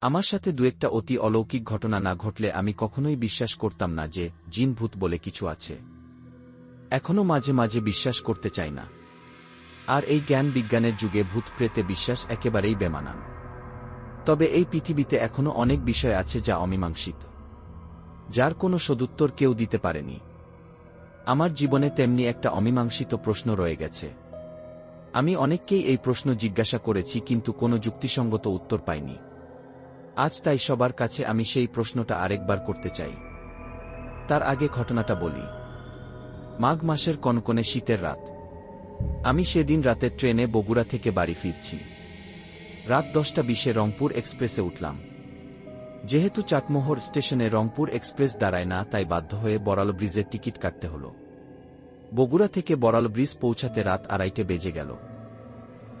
আমার সাথে দু-একটা অতি অলৌকিক ঘটনা না ঘটলে আমি কখনোই বিশ্বাস করতাম না যে জিন ভূত বলে কিছু আছে। এখনো মাঝে মাঝে বিশ্বাস করতে চাই না। আর এই জ্ঞান বিজ্ঞানের যুগে ভূত প্রেতে বিশ্বাস একেবারেই বেমানান। তবে এই পৃথিবীতে এখনো অনেক বিষয় আছে যা অমীমাংসিত, যার কোনো সদুত্তর কেউ দিতে পারেনি। আমার জীবনে তেমনি একটা অমীমাংসিত প্রশ্ন রয়ে গেছে। আমি অনেককেই এই প্রশ্ন জিজ্ঞাসা করেছি, কিন্তু কোনো যুক্তিসঙ্গত উত্তর পাইনি। আজ তাই সবার কাছে আমি সেই প্রশ্নটা আরেকবার করতে চাই। তার আগে ঘটনাটা বলি। মাঘ মাসের কনকনে শীতের রাত। আমি সেদিন রাতে ট্রেনে বগুড়া থেকে বাড়ি ফিরছি। রাত 10:20 রংপুর এক্সপ্রেসে উঠলাম। যেহেতু চাটমোহর স্টেশনে রংপুর এক্সপ্রেস দাঁড়ায় না, তাই বাধ্য হয়ে বড়াল ব্রিজের টিকিট কাটতে হল। বগুড়া থেকে বড়াল ব্রিজ পৌঁছাতে রাত 2:30 বেজে গেল।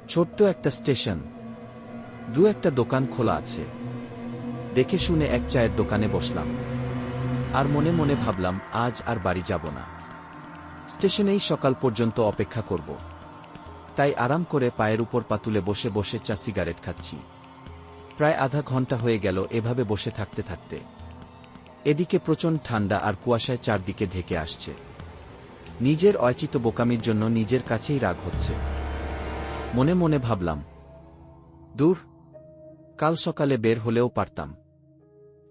ছোট্ট একটা স্টেশন, দু-একটা দোকান খোলা আছে। দেখে শুনে এক চায়ের দোকানে বসলাম। আর মনে মনে ভাবলাম, আজ আর বাড়ি যাব না, স্টেশনেই সকাল পর্যন্ত অপেক্ষা করব। তাই আরাম করে পায়ের উপর পা তুলে বসে বসে চা সিগারেট খাচ্ছি। প্রায় আধা ঘন্টা হয়ে গেল এভাবে বসে থাকতে থাকতে। এদিকে প্রচণ্ড ঠান্ডা আর কুয়াশায় চারদিকে ঢেকে আসছে। নিজের অয়াচিত বোকামির জন্য নিজের কাছেই রাগ হচ্ছে। মনে মনে ভাবলাম, দূর, কাল সকালে বের হলেও পারতাম।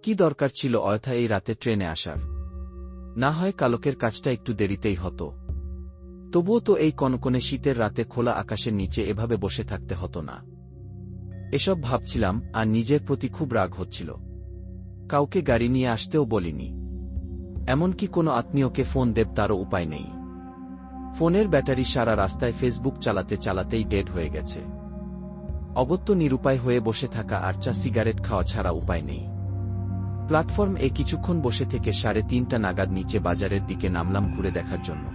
কি দরকার ছিল অযথা এই রাতে ট্রেনে আসার? না হয় কালকের কাজটা একটু দেরিতেই হতো। তবুও তো এই কনকনে শীতের রাতে খোলা আকাশের নিচে এভাবে বসে থাকতে হতো না। এসব ভাবছিলাম আর নিজের প্রতি খুব রাগ হচ্ছিল। কাউকে গাড়ি নিয়ে আসতেও বলিনি, এমনকি কোনো আত্মীয়কে ফোন দেব তারও উপায় নেই। ফোনের ব্যাটারি সারা রাস্তায় ফেসবুক চালাতে চালাতেই ডেড হয়ে গেছে। অগত্য নিরুপায় হয়ে বসে থাকা আর চা সিগারেট খাওয়া ছাড়া উপায় নেই। প্ল্যাটফর্মে কিছুক্ষণ বসে থেকে 3:30 নাগাদ নিচে বাজারের দিকে নামলাম ঘুরে দেখার জন্য।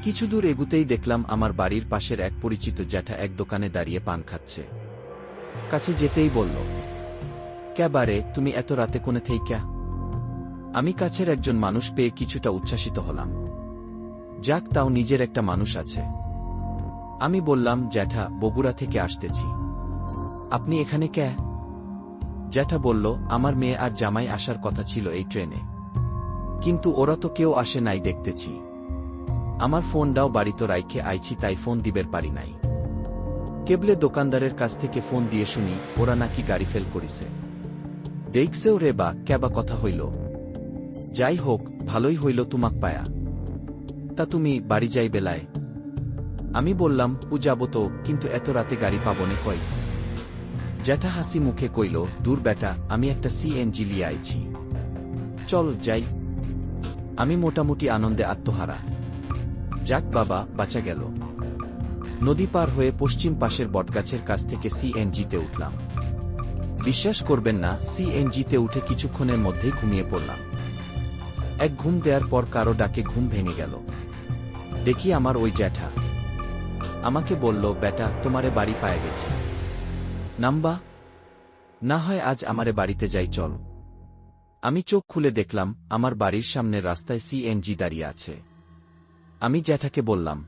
কিছু দূর এগুতেই দেখলাম আমার বাড়ির পাশের এক পরিচিত জ্যাঠা এক দোকানে দাঁড়িয়ে পান খাচ্ছে। কাছে যেতেই বলল, ক্যাবারে তুমি এত রাতে কোনে থেইকা? আমি কাছের একজন মানুষ পেয়ে কিছুটা উচ্ছ্বাসিত হলাম। যাক, তাও নিজের একটা মানুষ আছে। আমি বললাম, জ্যাঠা, বগুড়া থেকে আসতেছি। আপনি এখানে কে? জ্যাঠা বলল, আমার মেয়ে আর জামাই আসার কথা ছিল এই ট্রেনে, কিন্তু ওরা তো কেউ আসে নাই দেখতেছি। আমার ফোনটাও বাড়িতে রাইখে আইছি, তাই ফোন দিবের পারি নাই। কেবলে দোকানদারের কাছ থেকে ফোন দিয়ে শুনি ওরা নাকি গাড়ি ফেল করিছে। দেখছেও রে বা, ক্যাবা কথা হইল। যাই হোক, ভালোই হইল তুমাক পায়া। তা তুমি বাড়ি যাই বেলায়? আমি বললাম, যাবো তো, কিন্তু এত রাতে গাড়ি পাবনে কই? জ্যাঠা হাসি মুখে কইল, দূর বেটা, আমি একটা সিএনজি লিয়ে আইছি, চল যাই। আমি মোটামুটি আনন্দে আত্মহারা। যাক বাবা, বাঁচা গেল। নদী পার হয়ে পশ্চিম পাশের বটগাছের কাছ থেকে সিএনজিতে উঠলাম। বিশ্বাস করবেন না, সিএনজিতে উঠে কিছুক্ষণের মধ্যেই ঘুমিয়ে পড়লাম। এক ঘুম দেওয়ার পর কারো ডাকে ঘুম ভেঙে গেল। দেখি আমার ওই জ্যাঠা। আমাকে বলল, বেটা, তোমারে বাড়ি পায়ে গেছি, নামবা? না হয় আজ আমারে বাড়িতে যাই, চল। আমি চোখ খুলে দেখলাম আমার বাড়ির সামনের রাস্তায় সিএনজি দাঁড়িয়ে আছে। আমি জ্যাঠাকে বললাম,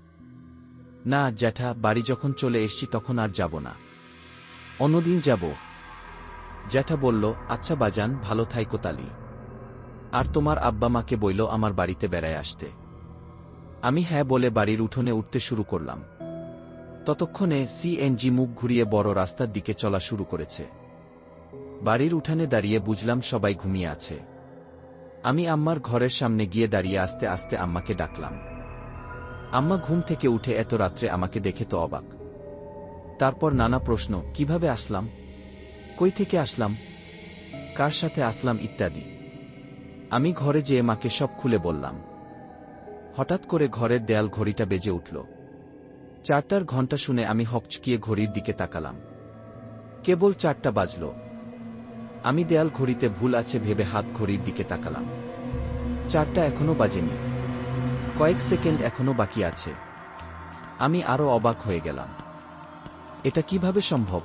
না জ্যাঠা, বাড়ি যখন চলে এসছি তখন আর যাব না, অন্যদিন যাব। জ্যাঠা বলল, আচ্ছা বাজান, ভালো থাইকো তালি। আর তোমার আব্বা মাকে বইল আমার বাড়িতে বেড়ায় আসতে। আমি হ্যাঁ বলে বাড়ির উঠোনে উঠতে শুরু করলাম। ততক্ষণে সিএনজি মুখ ঘুরিয়ে বড় রাস্তার দিকে চলা শুরু করেছে। বাড়ির উঠানে দাঁড়িয়ে বুঝলাম সবাই ঘুমিয়ে আছে। আমি আম্মার ঘরের সামনে গিয়ে দাঁড়িয়ে আস্তে আস্তে আম্মাকে ডাকলাম। আম্মা ঘুম থেকে উঠে এত রাত্রে আমাকে দেখে তো অবাক। তারপর নানা প্রশ্ন, কিভাবে আসলাম, কই থেকে আসলাম, কার সাথে আসলাম ইত্যাদি। আমি ঘরে যেয়ে মাকে সব খুলে বললাম। হঠাৎ করে ঘরের দেয়াল ঘড়িটা বেজে উঠল। 4টার ঘণ্টা শুনে আমি হকচকিয়ে ঘড়ির দিকে তাকালাম। কেবল 4টা বাজল। আমি দেয়াল ঘড়িতে ভুল আছে ভেবে হাত ঘড়ির দিকে তাকালাম। 4টা এখনো বাজেনি, কয়েক সেকেন্ড এখনো বাকি আছে। আমি আরো অবাক হয়ে গেলাম, এটা কিভাবে সম্ভব?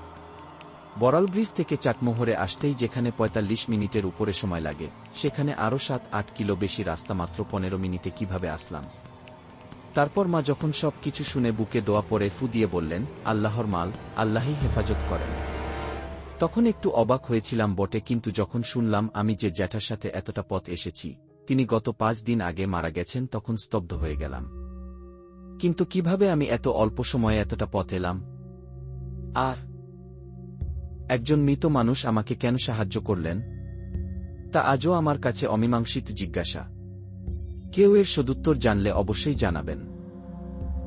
বড়াল ব্রিজ থেকে চাটমোহরে আসতেই যেখানে 45 মিনিটের উপরে সময় লাগে, সেখানে আরো 7-8 কিলো বেশি রাস্তা মাত্র 15 মিনিটে কিভাবে আসলাম? তারপর মা যখন সব কিছু শুনে বুকে দোয়া পড়ে ফু দিয়ে বললেন, আল্লাহর মাল, আল্লাহই হেফাজত করেন। তখন একটু অবাক হয়েছিলাম বটে, কিন্তু যখন শুনলাম আমি যে জ্যাঠার সাথে এতটা পথ এসেছি তিনি গত 5 দিন আগে মারা গেছেন, তখন স্তব্ধ হয়ে গেলাম। কিন্তু কিভাবে আমি এত অল্প সময়ে এতটা পথ এলাম? আর একজন মৃত মানুষ আমাকে কেন সাহায্য করলেন? তা আজও আমার কাছে অমীমাংসিত জিজ্ঞাসা। কেউ এর সদুত্তর জানলে অবশ্যই জানাবেন,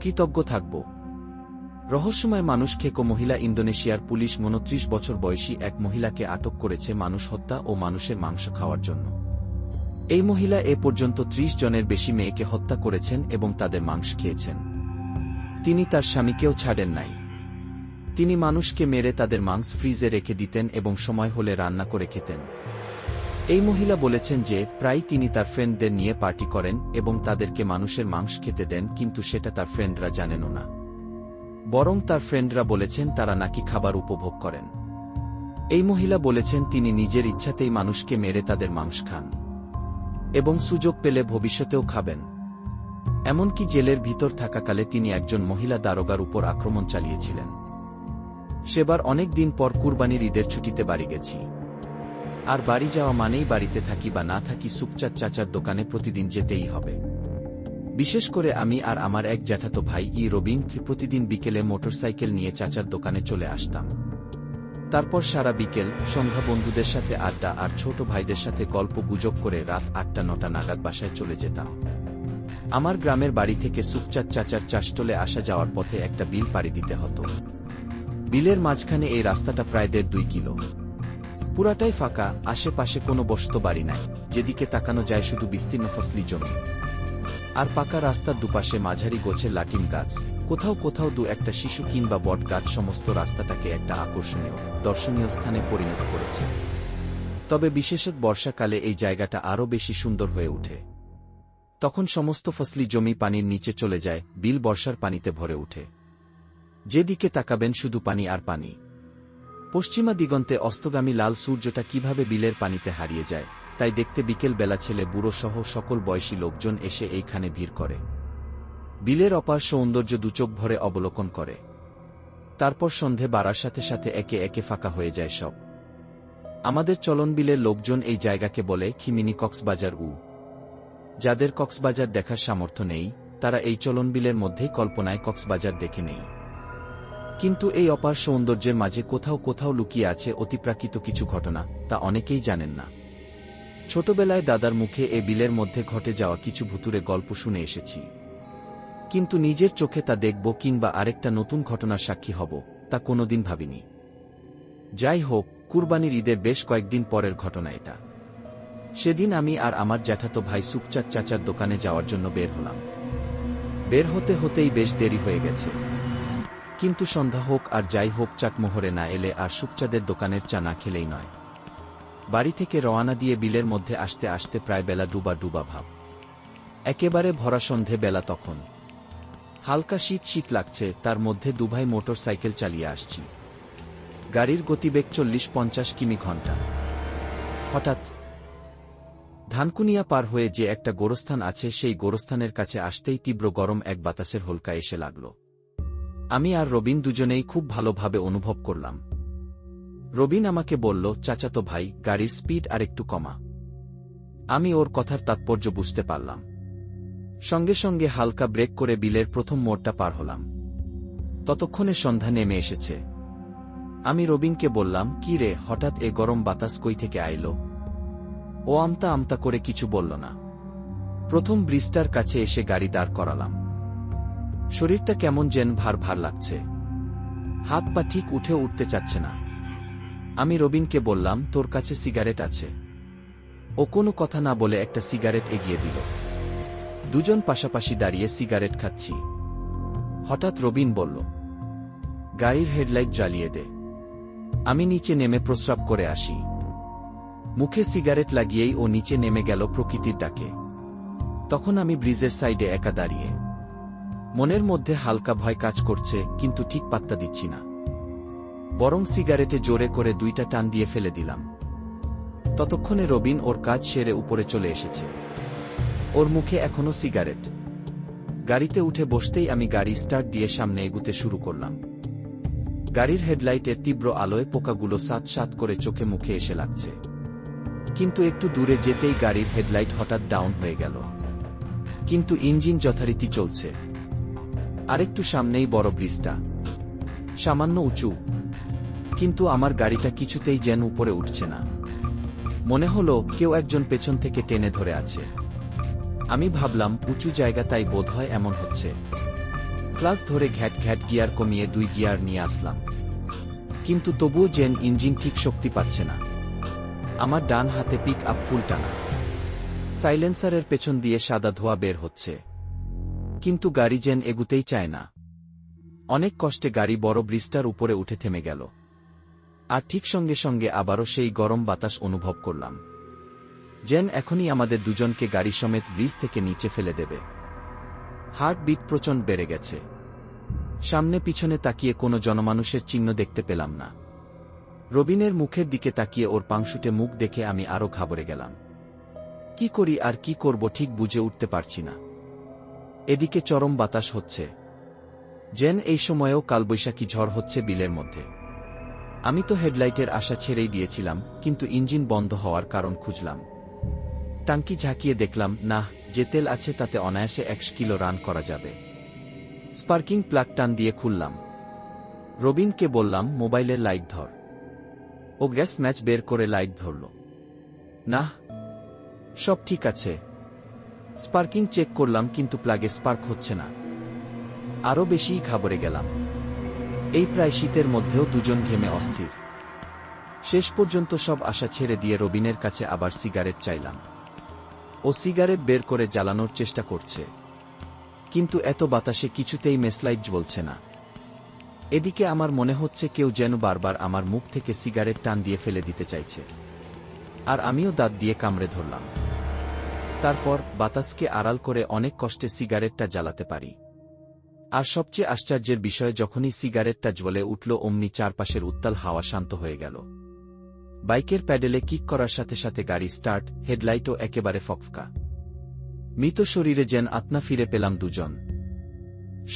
কৃতজ্ঞ থাকব। রহস্যময় মানুষ খেকো মহিলা। ইন্দোনেশিয়ার পুলিশ 29 বছর বয়সী এক মহিলাকে আটক করেছে মানুষ হত্যা ও মানুষের মাংস খাওয়ার জন্য। এই মহিলা এ পর্যন্ত 30 জনের বেশি মেয়েকে হত্যা করেছেন এবং তাদের মাংস খেয়েছেন। তিনি তার স্বামীকেও ছাড়েন নাই। তিনি মানুষকে মেরে তাদের মাংস ফ্রিজে রেখে দিতেন এবং সময় হলে রান্না করে খেতেন। এই মহিলা বলেছেন যে প্রায় তিনি তার ফ্রেন্ডদের নিয়ে পার্টি করেন এবং তাদেরকে মানুষের মাংস খেতে দেন, কিন্তু সেটা তার ফ্রেন্ডরা জানেনও না। বরং তার ফ্রেন্ডরা বলেছেন তারা নাকি খাবার উপভোগ করেন। এই মহিলা বলেছেন তিনি নিজের ইচ্ছাতেই মানুষকে মেরে তাদের মাংস খান এবং সুযোগ পেলে ভবিষ্যতেও খাবেন। এমনকি জেলের ভিতর থাকাকালে তিনি একজন মহিলা দারোগার উপর আক্রমণ চালিয়েছিলেন। সেবার অনেক দিন পর কুরবানির ঈদের ছুটিতে বাড়ি গেছি। আর বাড়ি যাওয়া মানেই বাড়িতে থাকি বা না থাকি সুকচাঁদ চাচার দোকানে প্রতিদিন যেতেই হবে। বিশেষ করে আমি আর আমার এক জ্যাঠাতো ভাই রবিন প্রতিদিন বিকেলে মোটরসাইকেল নিয়ে চাচার দোকানে চলে আসতাম। তারপর সারা বিকেল সন্ধ্যা বন্ধুদের সাথে আড্ডা আর ছোট ভাইদের সাথে গল্প গুজব করে রাত 8টা-9টা নাগাদ বাসায় চলে যেতাম। আমার গ্রামের বাড়ি থেকে সুকচাঁদ চাচার চাষটলে আসা যাওয়ার পথে একটা বিল পাড়ি দিতে হতো। বিলের মাঝখানে এই রাস্তাটা প্রায় 1.5-2 কিলো। পুরাটাই ফাঁকা, আশেপাশে কোনো বসত বাড়ি নাই, যেদিকে তাকানো যায় শুধু বিস্তীর্ণ ফসলি জমি। আর পাকা রাস্তার দুপাশে মাঝারি গোছের লাটিম গাছ, কোথাও কোথাও 2-1টা শিশু কিংবা বট গাছ সমস্ত রাস্তাটাকে একটা আকর্ষণীয় দর্শনীয় স্থানে পরিণত করেছে। তবে বিশেষত বর্ষাকালে এই জায়গাটা আরও বেশি সুন্দর হয়ে ওঠে। তখন সমস্ত ফসলি জমি পানির নিচে চলে যায়, বিল বর্ষার পানিতে ভরে ওঠে। যেদিকে তাকাবেন শুধু পানি আর পানি। পশ্চিমা দিগন্তে অস্তগামী লাল সূর্যটা কিভাবে বিলের পানিতে হারিয়ে যায়, তাই দেখতে বিকেল বেলা ছেলে বুড়ো সহ সকল বয়সী লোকজন এসে এইখানে ভিড় করে। বিলের অপার সৌন্দর্য দুচোখ ভরে অবলোকন করে। তারপর সন্ধে বাড়ার সাথে সাথে একে একে ফাঁকা হয়ে যায় সব। আমাদের চলন বিলের লোকজন এই জায়গাকে বলে মিনি কক্সবাজার। যাদের কক্সবাজার দেখার সামর্থ্য নেই তারা এই চলন বিলের মধ্যেই কল্পনায় কক্সবাজার দেখে নেই। কিন্তু এই অপার সৌন্দর্যের মাঝে কোথাও কোথাও লুকিয়ে আছে অতিপ্রাকৃত কিছু ঘটনা, তা অনেকেই জানেন না। ছোটবেলায় দাদার মুখে এ বিলের মধ্যে ঘটে যাওয়া কিছু ভুতুরে গল্প শুনে এসেছি, কিন্তু নিজের চোখে তা দেখব কিংবা আরেকটা নতুন ঘটনার সাক্ষী হব তা কোনোদিন ভাবিনি। যাই হোক, কুরবানির ঈদের বেশ কয়েকদিন পরের ঘটনা এটা। সেদিন আমি আর আমার জ্যাঠাতো ভাই সুকচাঁদ চাচার দোকানে যাওয়ার জন্য বের হলাম। বের হতে হতেই বেশ দেরি হয়ে গেছে, কিন্তু সন্ধ্যা হোক আর যাই হোক চাটমোহরে না এলে আর সুকচাঁদের দোকানের চা না খেলেই নয়। বাড়ি থেকে রওনা দিয়ে বিলের মধ্যে আসতে আসতে প্রায় বেলা ডুবা ডুবা ভাব। একেবারে ভরা সন্ধে বেলা তখন। হালকা শীত শীত লাগছে, তার মধ্যে দুভাই মোটর সাইকেল চালিয়ে আসছি। গাড়ির গতিবেগ 40-50 কিমি/ঘণ্টা। হঠাৎ ধানকুনিয়া পার হয়ে যে একটা গোরস্থান আছে সেই গোরস্থানের কাছে আসতেই তীব্র গরম এক বাতাসের হোলকা এসে লাগল। আমি আর রবিন দুজনেই খুব ভালোভাবে অনুভব করলাম। রবিন আমাকে বলল, চাচাতো ভাই, গাড়ির স্পিড আর একটু কমা। আমি ওর কথার তাৎপর্য বুঝতে পারলাম। সঙ্গে সঙ্গে হালকা ব্রেক করে বিলের প্রথম মোড়টা পার হলাম। ততক্ষণে সন্ধ্যা নেমে এসেছে। আমি রবিনকে বললাম, কি রে, হঠাৎ এ গরম বাতাস কই থেকে আইল? ও আমতা আমতা করে কিছু বলল না। প্রথম ব্রিজটার কাছে এসে গাড়ি দাঁড় করালাম। শরীরটা কেমন যেন ভার ভার লাগছে, হাত পা ঠিক উঠতে চাচ্ছে না। আমি রবিনকে বললাম, তোর কাছে সিগারেট আছে? ও কোনো কথা না বলে একটা সিগারেট এগিয়ে দিল। দুজন পাশাপাশি দাঁড়িয়ে সিগারেট খাচ্ছি। হঠাৎ রবিন বলল, গাড়ির হেডলাইট জ্বালিয়ে দে। আমি নিচে নেমে প্রস্রাব করে আসি। মুখে সিগারেট লাগিয়েই ও নিচে নেমে গেল প্রকৃতির ডাকে। তখন আমি ব্রিজের সাইডে একা দাঁড়িয়ে। মনের মধ্যে হালকা ভয় কাজ করছে, কিন্তু ঠিক পাত্তা দিচ্ছি না। বরং সিগারেটে জোরে করে 2টা টান দিয়ে ফেলে দিলাম। ততক্ষণে রবিন ওর কাজ সেরে উপরে চলে এসেছে। ওর মুখে এখনো সিগারেট। গাড়িতে উঠে বসতেই আমি গাড়ি স্টার্ট দিয়ে সামনে এগুতে শুরু করলাম। গাড়ির হেডলাইটের তীব্র আলোয় পোকাগুলো সাত সাত করে চোখে মুখে এসে লাগছে। কিন্তু একটু দূরে যেতেই গাড়ির হেডলাইট হঠাৎ ডাউন হয়ে গেল। কিন্তু ইঞ্জিন যথারীতি চলছে। আরেকটু সামনেই বড় ব্রিজটা, সামান্য উঁচু, কিন্তু আমার গাড়িটা কিছুতেই যেন উপরে উঠছে না। মনে হলো কেউ একজন পেছন থেকে টেনে ধরে আছে। আমি ভাবলাম উঁচু জায়গা, তাই বোধহয় এমন হচ্ছে। ক্লাস ধরে ঘ্যাট ঘ্যাট গিয়ার কমিয়ে 2 গিয়ার নিয়ে আসলাম, কিন্তু তবুও যেন ইঞ্জিন ঠিক শক্তি পাচ্ছে না। আমার ডান হাতে পিক আপ ফুল টানা, সাইলেন্সারের পেছন দিয়ে সাদা ধোঁয়া বের হচ্ছে, কিন্তু গাড়ি যেন এগুতেই চায় না। অনেক কষ্টে গাড়ি বড় ব্রিজটার উপরে উঠে থেমে গেল। আর ঠিক সঙ্গে সঙ্গে আবারও সেই গরম বাতাস অনুভব করলাম, যেন এখনই আমাদের দুজনকে গাড়ি সমেত ব্রিজ থেকে নিচে ফেলে দেবে। হার্টবিট প্রচণ্ড বেড়ে গেছে। সামনে পিছনে তাকিয়ে কোনো জনমানুষের চিহ্ন দেখতে পেলাম না। রবিনের মুখের দিকে তাকিয়ে ওর পাংশুটে মুখ দেখে আমি আরও ঘাবড়ে গেলাম। কি করি আর কি করব ঠিক বুঝে উঠতে পারছি না। এদিকে চরম বাতাস হচ্ছে, যেন এই সময়েও কালবৈশাখী ঝড় হচ্ছে বিলের মধ্যে। আমি তো হেডলাইটের আশা ছেড়েই দিয়েছিলাম, কিন্তু ইঞ্জিন বন্ধ হওয়ার কারণ খুঁজলাম। টাঙ্কি ঝাঁকিয়ে দেখলাম, না, যে তেল আছে তাতে অনায়াসে 1 কিলো রান করা যাবে। স্পার্কিং প্লাগ টান দিয়ে খুললাম। রবিনকে বললাম, মোবাইলের লাইট ধর। ও গ্যাস ম্যাচ বের করে লাইট ধরল। না, সব ঠিক আছে। স্পার্কিং চেক করলাম, কিন্তু প্লাগে স্পার্ক হচ্ছে না। আরও বেশিই ঘাবড়ে গেলাম। এই প্রায় শীতের মধ্যেও দুজন ঘেমে অস্থির। শেষ পর্যন্ত সব আশা ছেড়ে দিয়ে রবিনের কাছে আবার সিগারেট চাইলাম। ও সিগারেট বের করে জ্বালানোর চেষ্টা করছে, কিন্তু এত বাতাসে কিছুতেই মেসলাইট জ্বলছে না। এদিকে আমার মনে হচ্ছে কেউ যেন বারবার আমার মুখ থেকে সিগারেট টান দিয়ে ফেলে দিতে চাইছে, আর আমিও দাঁত দিয়ে কামড়ে ধরলাম। তারপর বাতাসকে আড়াল করে অনেক কষ্টে সিগারেটটা জ্বালাতে পারি। আর সবচেয়ে আশ্চর্যের বিষয়, যখনই সিগারেটটা জ্বলে উঠল অমনি চারপাশের উত্তাল হাওয়া শান্ত হয়ে গেল। বাইকের প্যাডেলে কিক করার সাথে সাথে গাড়ি স্টার্ট, হেডলাইটও একেবারে ফকফকা। মৃত শরীরে যেন আত্মা ফিরে পেলাম দুজন।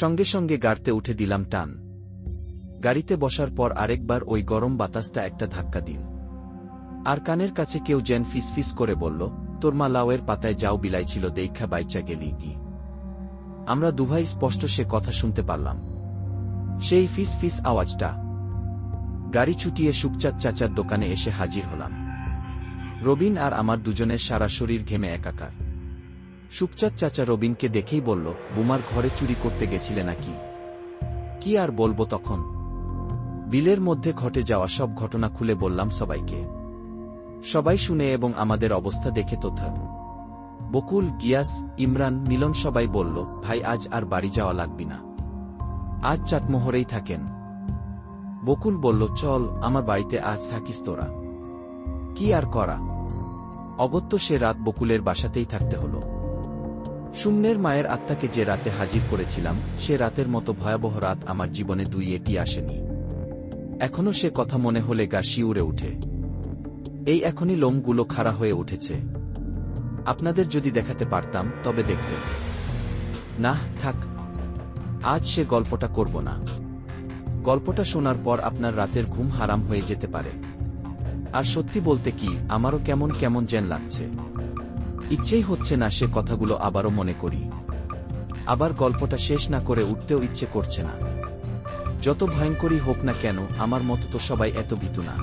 সঙ্গে সঙ্গে গাড়িতে উঠে দিলাম টান। গাড়িতে বসার পর আরেকবার ওই গরম বাতাসটা একটা ধাক্কা দিল। আর কানের কাছে কেউ যেন ফিসফিস করে বলল, তোর মা লাউয়ের পাতায় যাও বিলাইছিল দেইখা বাইচা গেলি কি। আমরা দুভাই স্পষ্ট সে কথা শুনতে পারলাম, সেই ফিস ফিস আওয়াজটা। গাড়ি ছুটিয়ে শুকচাঁদ চাচার দোকানে এসে হাজির হলাম। রবিন আর আমার দুজনের সারা শরীর ঘেমে একাকার। শুকচাঁদ চাচা রবিনকে দেখেই বলল, বুমার ঘরে চুরি করতে গেছিলে নাকি? কি আর বলবো তখন। বিলের মধ্যে ঘটে যাওয়া সব ঘটনা খুলে বললাম সবাইকে। সবাই শুনে এবং আমাদের অবস্থা দেখে তথা বকুল, গিয়াস, ইমরান, মিলন সবাই বলল, ভাই আজ আর বাড়ি যাওয়া লাগবি না, আজ চাটমোহরেই থাকেন। বকুল বলল, চল আমার বাড়িতে আজ থাকিস তোরা। কি আর করা, অগত্য সে রাত বকুলের বাসাতেই থাকতে হল। শূন্যের মায়ের আত্মাকে যে রাতে হাজির করেছিলাম, সে রাতের মতো ভয়াবহ রাত আমার জীবনে এটি আসেনি। এখনো সে কথা মনে হলে গা শিউরে উঠে। এই এখনই লোমগুলো খাড়া হয়ে উঠেছে। আপনাদের যদি দেখাতে পারতাম তবে দেখতে। না, থাক, আজ সে গল্পটা করব না। গল্পটা শোনার পর আপনার রাতের ঘুম হারাম হয়ে যেতে পারে। আর সত্যি বলতে কি, আমারও কেমন কেমন যেন লাগছে। ইচ্ছেই হচ্ছে না সে কথাগুলো আবারও মনে করি। আবার গল্পটা শেষ না করে উঠতেও ইচ্ছে করছে না। যত ভয়ঙ্করই হোক না কেন, আমার মতো তো সবাই এত ভীতু না।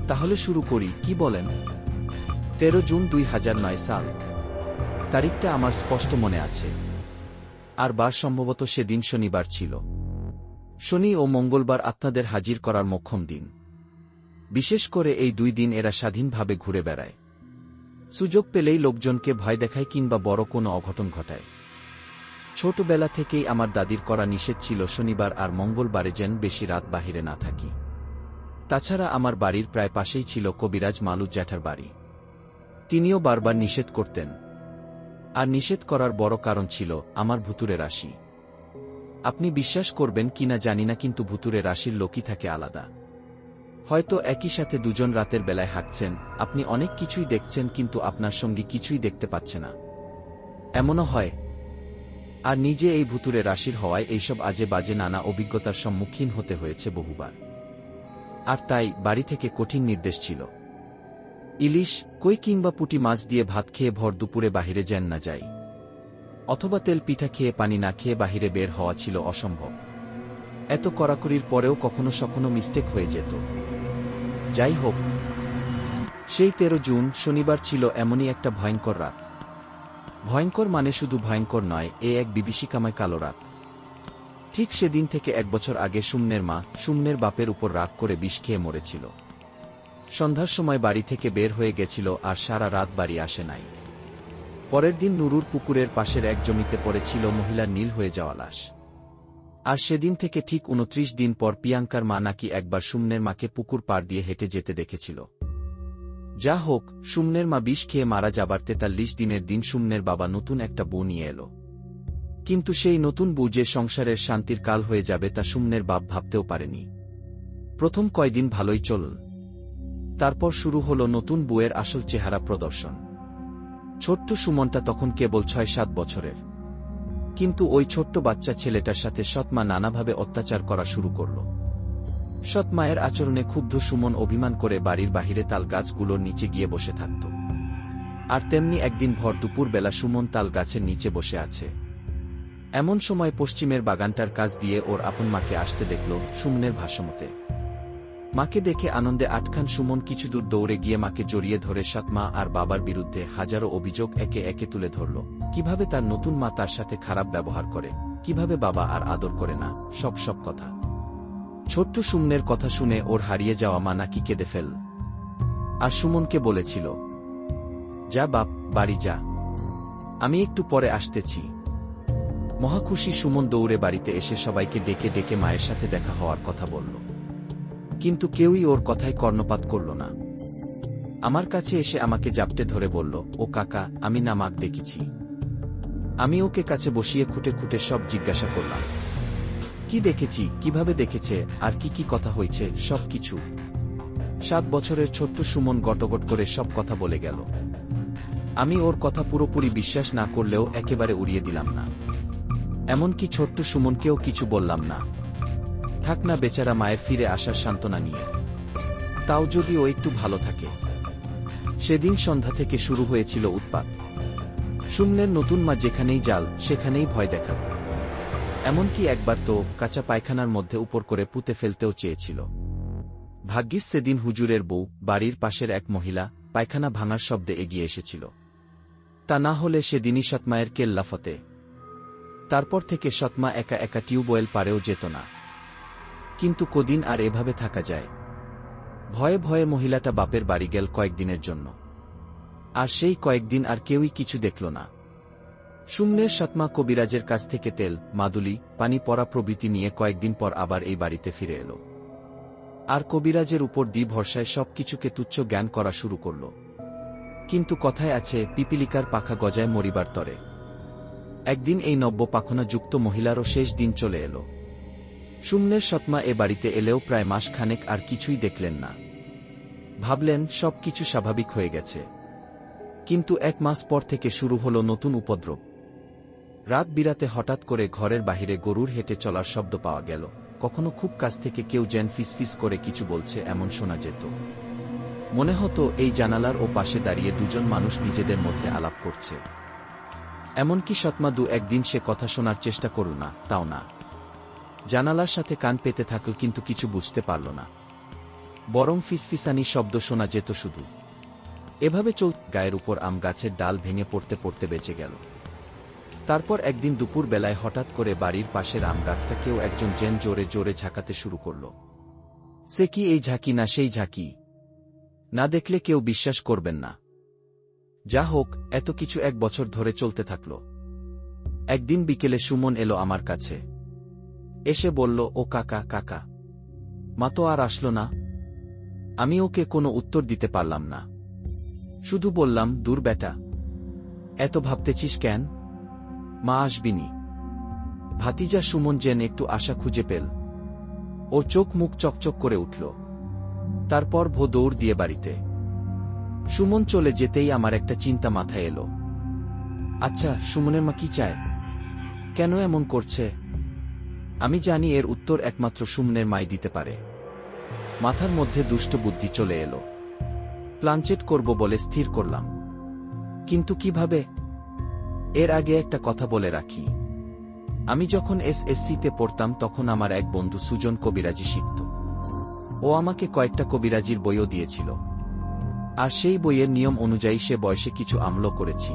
তাহলে শুরু করি, কি বলেন? 13 জুন 2009 সাল। তারিখটা আমার স্পষ্ট মনে আছে। আর বার সম্ভবত সেদিন শনিবার ছিল। শনি ও মঙ্গলবার আপনাদের হাজির করার মোক্ষম দিন। বিশেষ করে এই 2 দিন এরা স্বাধীনভাবে ঘুরে বেড়ায়। সুযোগ পেলেই লোকজনকে ভয় দেখায় কিংবা বড় কোনো অঘটন ঘটায়। ছোটবেলা থেকেই আমার দাদির করা নিষেধ ছিল শনিবার আর মঙ্গলবারে যেন বেশি রাত বাহিরে না থাকি। তাছাড়া আমার বাড়ির প্রায় পাশেই ছিল কবিরাজ মালু জ্যাঠার বাড়ি। তিনিও বারবার নিষেধ করতেন। আর নিষেধ করার বড় কারণ ছিল আমার ভুতুরে রাশি। আপনি বিশ্বাস করবেন কিনা জানি না, কিন্তু ভুতুরে রাশির লোকই থাকে আলাদা। হয়তো একই সাথে দুজন রাতের বেলায় হাঁটছেন, আপনি অনেক কিছুই দেখছেন কিন্তু আপনার সঙ্গী কিছুই দেখতে পাচ্ছে না। এমনও হয়। আর নিজে এই ভুতুরে রাশির হওয়ায় এইসব আজে বাজে নানা অভিজ্ঞতার সম্মুখীন হতে হয়েছে বহুবার। আর তাই বাড়ি থেকে কঠিন নির্দেশ ছিল, ইলিশ, কই কিংবা পুঁটি মাছ দিয়ে ভাত খেয়ে ভর দুপুরে বাহিরে যেন না যাই, অথবা তেল পিঠা খেয়ে পানি না খেয়ে বাহিরে বের হওয়া ছিল অসম্ভব। এত কড়াকড়ির পরেও কখনো সখনো মিস্টেক হয়ে যেত। যাই হোক, সেই 13 জুন শনিবার ছিল এমনই একটা ভয়ঙ্কর রাত। ভয়ঙ্কর মানে শুধু ভয়ঙ্কর নয়, এক বিভীষিকাময় কালো রাত। ঠিক সেদিন থেকে 1 বছর আগে সুমনের মা সুমনের বাপের উপর রাগ করে বিষ খেয়ে মরেছিল। সন্ধ্যার সময় বাড়ি থেকে বের হয়ে গেছিল আর সারা রাত বাড়ি আসে নাই। পরের দিন নুরুর পুকুরের পাশের এক জমিতে পড়েছিল মহিলার নীল হয়ে যাওয়া লাশ। আর সেদিন থেকে ঠিক 29 দিন পর প্রিয়াঙ্কার মা নাকি একবার সুমনের মাকে পুকুর পাড় দিয়ে হেঁটে যেতে দেখেছিল। যা হোক, সুমনের মা বিষ খেয়ে মারা যাবার 43 দিনের দিন সুমনের বাবা নতুন একটা বউ নিয়ে এলো। কিন্তু সেই নতুন বউ যে সংসারের শান্তির কাল হয়ে যাবে তা সুমনের বাপ ভাবতেও পারেনি। প্রথম কয়দিন ভালোই চলল, তারপর শুরু হলো নতুন বউয়ের আসল চেহারা প্রদর্শন। ছোট্ট সুমনটা তখন কেবল 6-7 বছরের, কিন্তু ওই ছোট্ট বাচ্চা ছেলেটার সাথে সৎমা নানাভাবে অত্যাচার করা শুরু করল। সৎমায়ের আচরণে ক্ষুব্ধ সুমন অভিমান করে বাড়ির বাহিরে তাল গাছগুলোর নিচে গিয়ে বসে থাকত। আর তেমনি একদিন ভর দুপুর বেলা সুমন তাল গাছের নিচে বসে আছে। এমন সময় পশ্চিমের বাগানটার কাছ দিয়ে ওর আপন মাকে আসতে দেখল সুমনের ভাষ্যমতে। মাকে দেখে আনন্দে আটখান সুমন কিছুদূর দৌড়ে গিয়ে মাকে জড়িয়ে ধরে সৎমা আর বাবার বিরুদ্ধে হাজারো অভিযোগ একে একে তুলে ধরল। কিভাবে তার নতুন মা তার সাথে খারাপ ব্যবহার করে, কিভাবে বাবা আর আদর করে না, সব কথা। ছোট্ট সুমনের কথা শুনে ওর হারিয়ে যাওয়া মা নাকি কেঁদে ফেল। আর সুমনকে বলেছিল, যা বাপ, বাড়ি যা, আমি একটু পরে আসতেছি। মহাখুশি সুমন দৌড়ে বাড়িতে এসে সবাইকে ডেকে ডেকে মায়ের সাথে দেখা হওয়ার কথা বলল। কিন্তু কেউই ওর কথায় কর্ণপাত করল না। আমার কাছে এসে আমাকে জাপটে ধরে বলল, ও কাকা, আমি না মাকে দেখেছি। আমি ওকে কাছে বসিয়ে খুঁটে খুঁটে সব জিজ্ঞাসা করলাম, কি দেখেছি, কিভাবে দেখেছে, আর কি কি কথা হয়েছে, সব কিছু। 7 বছরের ছোট্ট সুমন গটগট করে সব কথা বলে গেল। আমি ওর কথা পুরোপুরি বিশ্বাস না করলেও একেবারে উড়িয়ে দিলাম না। এমনকি ছোট্ট সুমনকেও কিছু বললাম না। থাক না বেচারা মায়ের ফিরে আসার সান্ত্বনা নিয়ে, তাও যদি ও একটু ভালো থাকে। সেদিন সন্ধ্যা থেকে শুরু হয়েছিল উৎপাত। সুমনের নতুন মা যেখানেই যাল সেখানেই ভয় দেখাত। এমনকি একবার তো কাঁচা পায়খানার মধ্যে উপর করে পুঁতে ফেলতেও চেয়েছিল। ভাগ্যিস সেদিন হুজুরের বউ, বাড়ির পাশের এক মহিলা, পায়খানা ভাঙার শব্দে এগিয়ে এসেছিল। তা না হলে সেদিনই সৎমায়ের কেল্লা ফতে। তারপর থেকে সৎমা একা একা টিউবওয়েল পারেও যেত না। কিন্তু কদিন আর এভাবে থাকা যায়? ভয়ে ভয়ে মহিলাটা বাপের বাড়ি গেল কয়েকদিনের জন্য। আর সেই কয়েকদিন আর কেউই কিছু দেখল না। সুমনের সৎমা কবিরাজের কাছ থেকে তেল, মাদুলি, পানি পড়া প্রভৃতি নিয়ে কয়েকদিন পর আবার এই বাড়িতে ফিরে এলো। আর কবিরাজের উপর দি ভরসায় সবকিছুকে তুচ্ছ জ্ঞান করা শুরু করল। কিন্তু কথায় আছে, পিপিলিকার পাখা গজায় মরিবার তরে। একদিন এই নব্য পাখনা যুক্ত মহিলারও শেষ দিন চলে এলো। সুমনের সৎমা এ বাড়িতে এলেও প্রায় মাস খানেক আর কিছুই দেখলেন না। ভাবলেন সব কিছু স্বাভাবিক হয়ে গেছে। কিন্তু 1 মাস পর থেকে শুরু হলো নতুন উপদ্রব। রাত বিরাতে হঠাৎ করে ঘরের বাহিরে গরুর হেঁটে চলার শব্দ পাওয়া গেল। কখনো খুব কাছ থেকে কেউ যেন ফিসফিস করে কিছু বলছে এমন শোনা যেত। মনে হতো এই জানালার ও পাশে দাঁড়িয়ে দুজন মানুষ নিজেদের মধ্যে আলাপ করছে। এমনকি সৎমা 2-1 দিন সে কথা শোনার চেষ্টা করল না, তাও না। জানালার সাথে কান পেতে থাকল কিন্তু কিছু বুঝতে পারল না, বরং ফিসফিসানি শব্দ শোনা যেত শুধু। এভাবে গায়ের উপর আম গাছের ডাল ভেঙে পড়তে পড়তে বেঁচে গেল। তারপর একদিন দুপুর বেলায় হঠাৎ করে বাড়ির পাশের আম গাছটা কেউ একজন জেন জোরে জোরে ঝাঁকাতে শুরু করল। সে কি এই ঝাঁকি না সেই ঝাঁকি? না দেখলে কেউ বিশ্বাস করবেন না। যা হোক, এত কিছু 1 বছর ধরে চলতে থাকল। একদিন বিকেলে সুমন এলো আমার কাছে। এসে বলল, ও কাকা, কাকা। মা তো আর আসলো না। আমি ওকে কোনো উত্তর দিতে পারলাম না। শুধু বললাম, দূর বেটা, এত ভাবতেছিস কেন? মা আসবিনি। ভাতিজা সুমন যেন একটু আশা খুঁজে পেল। ও চোখ মুখ চকচক করে উঠল। তারপর ভো দৌড় দিয়ে বাড়িতে। সুমন চলে যেতেই আমার একটা চিন্তা মাথায় এলো। আচ্ছা, সুমনের মা কি চায়? কেন এমন করছে? আমি জানি এর উত্তর একমাত্র সুমনের মাই দিতে পারে। মাথার মধ্যে দুষ্ট বুদ্ধি চলে এলো। প্লানচেট করব বলে স্থির করলাম। কিন্তু কিভাবে? এর আগে একটা কথা বলে রাখি, আমি যখন এসএসসিতে পড়তাম তখন আমার এক বন্ধু সুজন কবিরাজি শিখত। ও আমাকে কয়েকটা কবিরাজির বইও দিয়েছিল, আর সেই বইয়ের নিয়ম অনুযায়ী সে বয়সে কিছু আমল করেছি।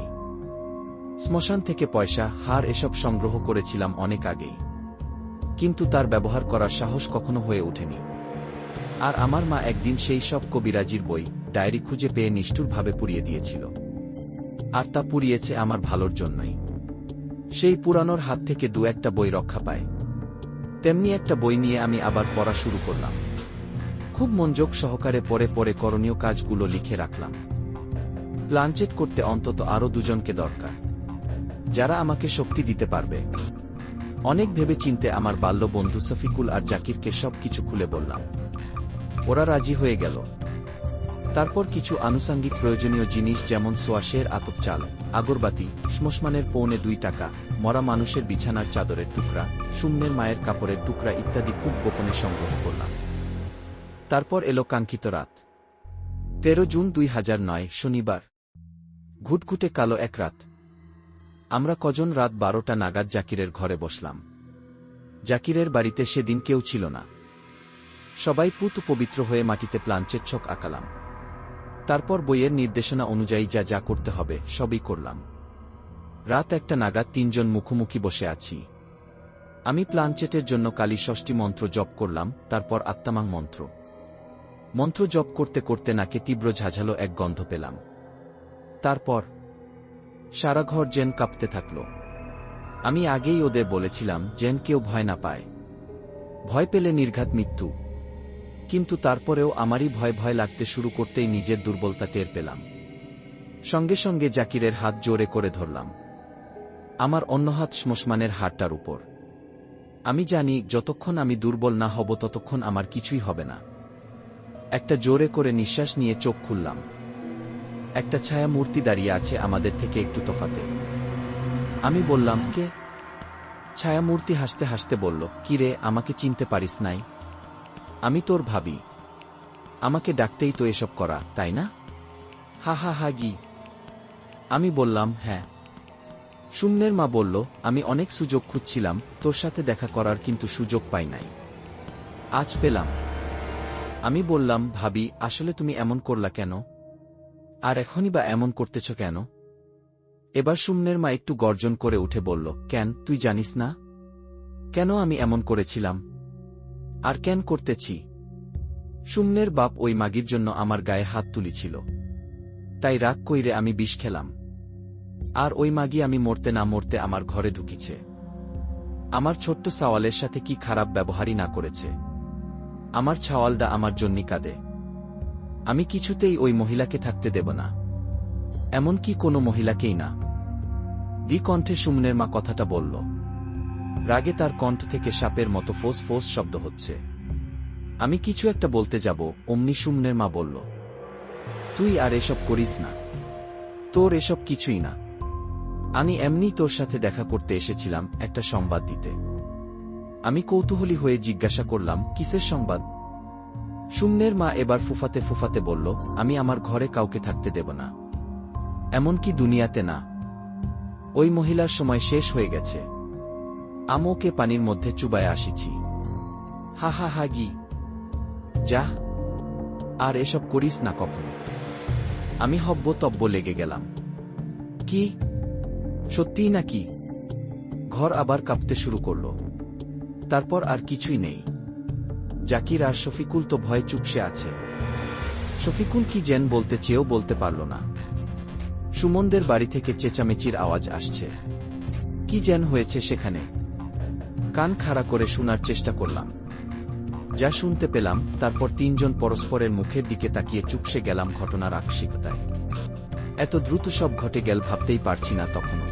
শ্মশান থেকে পয়সা, হার এসব সংগ্রহ করেছিলাম অনেক আগেই, কিন্তু তার ব্যবহার করার সাহস কখনো হয়ে ওঠেনি। আর আমার মা একদিন সেই সব কবিরাজির বই, ডায়েরি খুঁজে পেয়ে নিষ্ঠুরভাবে পুড়িয়ে দিয়েছিল। আর তা পুড়িয়েছে আমার ভালোর জন্যই। সেই পুরানোর হাত থেকে দু একটা বই রক্ষা পায়। তেমনি একটা বই নিয়ে আমি আবার পড়া শুরু করলাম। খুব মনোযোগ সহকারে পড়ে পড়ে করণীয় কাজগুলো লিখে রাখলাম। প্লানচেট করতে অন্তত আরও দুজনকে দরকার, যারা আমাকে শক্তি দিতে পারবে। অনেক ভেবে চিনতে আমার বাল্য বন্ধু শফিকুল আর জাকিরকে সবকিছু খুলে বললাম। ওরা রাজি হয়ে গেল। তারপর কিছু আনুষঙ্গিক প্রয়োজনীয় জিনিস যেমন সোয়াশের আতপ চাল, আগরবাতি, শ্মশানের 2.25 টাকা, মরা মানুষের বিছানার চাদরের টুকরা, সুমনের মায়ের কাপড়ের টুকরা ইত্যাদি খুব গোপনে সংগ্রহ করলাম। তারপর এলো কাঙ্ক্ষিত রাত। 13 জুন 2009 শনিবার। ঘুটঘুটে কালো এক রাত। আমরা কজন রাত 12টা নাগাদ জাকিরের ঘরে বসলাম। জাকিরের বাড়িতে সেদিন কেউ ছিল না। সবাই পুত পবিত্র হয়ে মাটিতে প্লানচেট ছক আঁকালাম। তারপর বইয়ের নির্দেশনা অনুযায়ী যা যা করতে হবে সবই করলাম। রাত 1টা নাগাদ 3 জন মুখোমুখি বসে আছি। আমি প্লানচেটের জন্য কালী ষষ্ঠী মন্ত্র জপ করলাম, তারপর আত্মামাং মন্ত্র। মন্ত্র জপ করতে করতে নাকে তীব্র ঝাঝালো এক গন্ধ পেলাম। তারপর সারা ঘর যেন কাঁপতে থাকল। আমি আগেই ওদের বলেছিলাম যেন কেউ ভয় না পায়। ভয় পেলে নির্ঘাত মৃত্যু। কিন্তু তারপরেও আমারই ভয় ভয় লাগতে শুরু করতেই নিজের দুর্বলতা টের পেলাম। সঙ্গে সঙ্গে জাকিরের হাত জোরে করে ধরলাম। আমার অন্য হাত শ্মশানের হাড়টার উপর। আমি জানি যতক্ষণ আমি দুর্বল না হব ততক্ষণ আমার কিছুই হবে না। একটা জোরে করে নিঃশ্বাস নিয়ে চোখ খুললাম। একটা ছায়া মূর্তি দাঁড়িয়ে আছে আমাদের থেকে একটু তফাতে। আমি বললাম, কে? ছায়া মূর্তি হাসতে হাসতে বলল, কিরে, আমাকে চিনতে পারিস নাই? আমি তোর ভাবি। আমাকে ডাকতেই তো এসব করা, তাই না? হা হা হা গি। আমি বললাম, হ্যাঁ। সুমনের মা বলল, আমি অনেক সুযোগ খুঁজছিলাম তোর সাথে দেখা করার, কিন্তু সুযোগ পাই নাই। আজ পেলাম। আমি বললাম, ভাবি, আসলে তুমি এমন করলা কেন? আর এখনই বা এমন করতেছ কেন? এবার সুমনের মা একটু গর্জন করে উঠে বলল, কেন, তুই জানিস না কেন আমি এমন করেছিলাম আর কেন করতেছি? সুমনের বাপ ওই মাগির জন্য আমার গায়ে হাত তুলিছিল, তাই রাগ কইরে আমি বিষ খেলাম। আর ওই মাগি আমি মরতে না মরতে আমার ঘরে ঢুকিছে। আমার ছোট্ট সাওয়ালের সাথে কি খারাপ ব্যবহারই না করেছে। আমার ছাওয়ালদা আমার জন্যই কাঁদে। আমি কিছুতেই ওই মহিলাকে থাকতে দেব না, এমনকি কোনো মহিলাকেই না। কণ্ঠে সুমনের মা কথাটা বলল। রাগে তার কণ্ঠ থেকে সাপের মতো ফোঁস ফোঁস শব্দ হচ্ছে। আমি কিছু একটা বলতে যাব, অমনি সুমনের মা বলল, তুই আর এসব করিস না, তোর এসব কিছুই না। আমি এমনি তোর সাথে দেখা করতে এসেছিলাম, একটা সংবাদ দিতে। আমি কৌতূহলী হয়ে জিজ্ঞাসা করলাম, কিসের সংবাদ? সুমনের মা এবার ফুফাতে ফুফাতে বলল, আমি আমার ঘরে কাউকে থাকতে দেব না, এমনকি দুনিয়াতে না। ওই মহিলার সময় শেষ হয়ে গেছে। আমোকে পানির মধ্যে চুবায় আসিছি। হা হা হা গি। যা, আর এসব করিস না কখনো। আমি হব্য তব্য লেগে গেলাম। কি, সত্যিই নাকি? ঘর আবার কাঁপতে শুরু করল। তারপর আর কিছুই নেই। জাকির আর শফিকুল তো ভয়ে চুপসে আছে। শফিকুল কি যেন বলতে চেয়েও বলতে পারল না। সুমনদের বাড়ি থেকে চেঁচামেচির আওয়াজ আসছে। কি যেন হয়েছে সেখানে। কান খাড়া করে শোনার চেষ্টা করলাম। যা শুনতে পেলাম, তারপর 3 জন পরস্পরের মুখের দিকে তাকিয়ে চুপসে গেলাম ঘটনার আকস্মিকতায়। এত দ্রুত সব ঘটে গেল ভাবতেই পারছি না তখনও।